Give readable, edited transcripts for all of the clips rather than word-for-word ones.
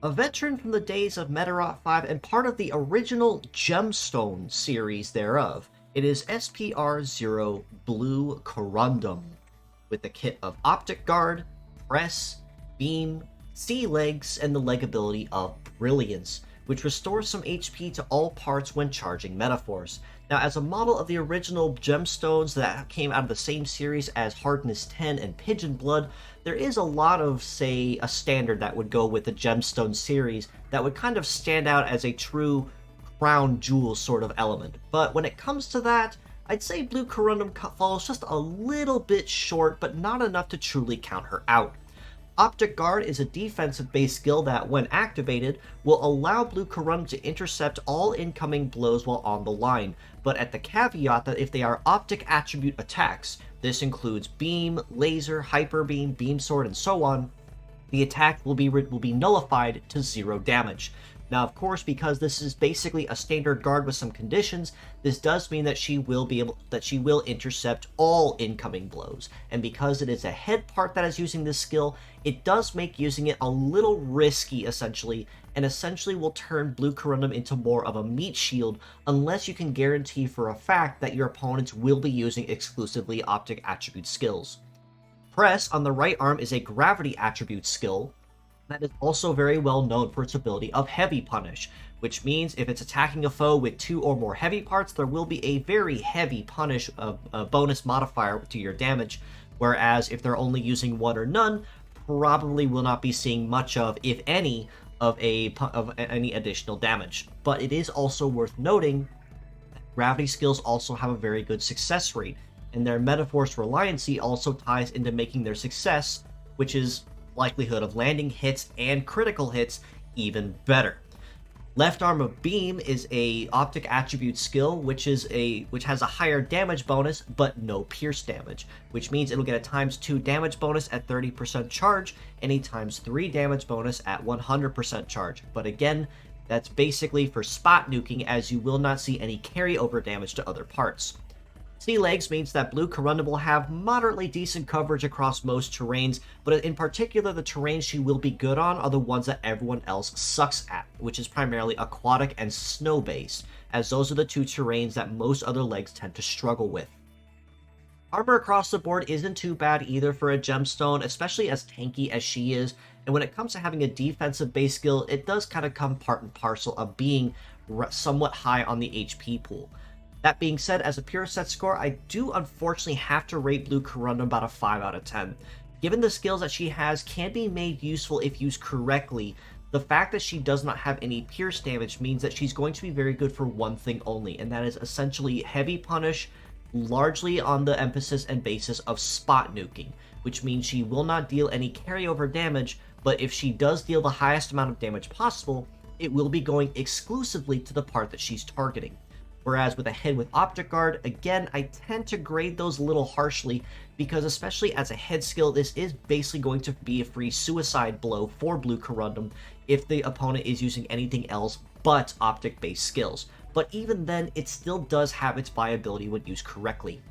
A veteran from the days of Medarot 5 and part of the original Gemstone series thereof, it is SPR00 Blue Corundum, with the kit of Optic Guard, Press, Beam, Sea Legs, and the leg ability of Brilliance, which restores some HP to all parts when charging Metaphors. Now, as a model of the original gemstones that came out of the same series as Hardness 10 and Pigeon Blood, there is a lot of, say, a standard that would go with the gemstone series that would kind of stand out as a true crown jewel sort of element. But when it comes to that, I'd say Blue Corundum falls just a little bit short, but not enough to truly count her out. Optic Guard is a defensive-based skill that, when activated, will allow Blue Corundum to intercept all incoming blows while on the line, but at the caveat that if they are Optic attribute attacks, this includes Beam, Laser, Hyper Beam, Beam Sword, and so on, the attack will be nullified to 0 damage. Now, of course, because this is basically a standard guard with some conditions, this does mean that she will intercept all incoming blows. And because it is a head part that is using this skill, it does make using it a little risky, essentially, and essentially will turn Blue Corundum into more of a meat shield unless you can guarantee for a fact that your opponents will be using exclusively Optic attribute skills. Press on the right arm is a gravity attribute skill that is also very well known for its ability of Heavy Punish, which means if it's attacking a foe with 2 or more heavy parts, there will be a very heavy punish bonus modifier to your damage, whereas if they're only using 1 or none, probably will not be seeing much of, if any, of any additional damage. But it is also worth noting that gravity skills also have a very good success rate, and their Metaforce reliancy also ties into making their success, which is likelihood of landing hits and critical hits, even better. Left arm of Beam is a Optic attribute skill, which has a higher damage bonus but no pierce damage, which means it'll get a ×2 damage bonus at 30% charge and a ×3 damage bonus at 100% charge. But again, that's basically for spot nuking, as you will not see any carryover damage to other parts. Sea Legs means that Blue Corundum will have moderately decent coverage across most terrains, but in particular the terrains she will be good on are the ones that everyone else sucks at, which is primarily aquatic and snow-based, as those are the 2 terrains that most other legs tend to struggle with. Armor across the board isn't too bad either for a gemstone, especially as tanky as she is, and when it comes to having a defensive base skill, it does kind of come part and parcel of being somewhat high on the HP pool. That being said, as a pure set score, I do unfortunately have to rate Blue Corundum about a 5 out of 10. Given the skills that she has can be made useful if used correctly, the fact that she does not have any pierce damage means that she's going to be very good for one thing only, and that is essentially Heavy Punish, largely on the emphasis and basis of spot nuking, which means she will not deal any carryover damage, but if she does deal the highest amount of damage possible, it will be going exclusively to the part that she's targeting. Whereas with a head with Optic Guard, again, I tend to grade those a little harshly because especially as a head skill, this is basically going to be a free suicide blow for Blue Corundum if the opponent is using anything else but Optic-based skills. But even then, it still does have its viability when used correctly.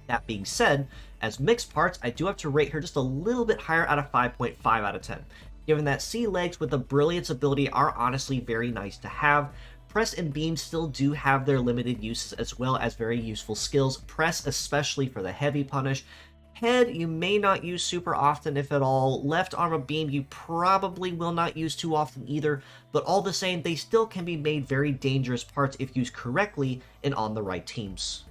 That being said, as mixed parts, I do have to rate her just a little bit higher at a 5.5 out of 10. Given that Sea Legs with the Brilliance ability are honestly very nice to have, Press and Beam still do have their limited uses as well as very useful skills. Press especially for the Heavy Punish. Head you may not use super often if at all. Left arm of Beam you probably will not use too often either, but all the same they still can be made very dangerous parts if used correctly and on the right teams.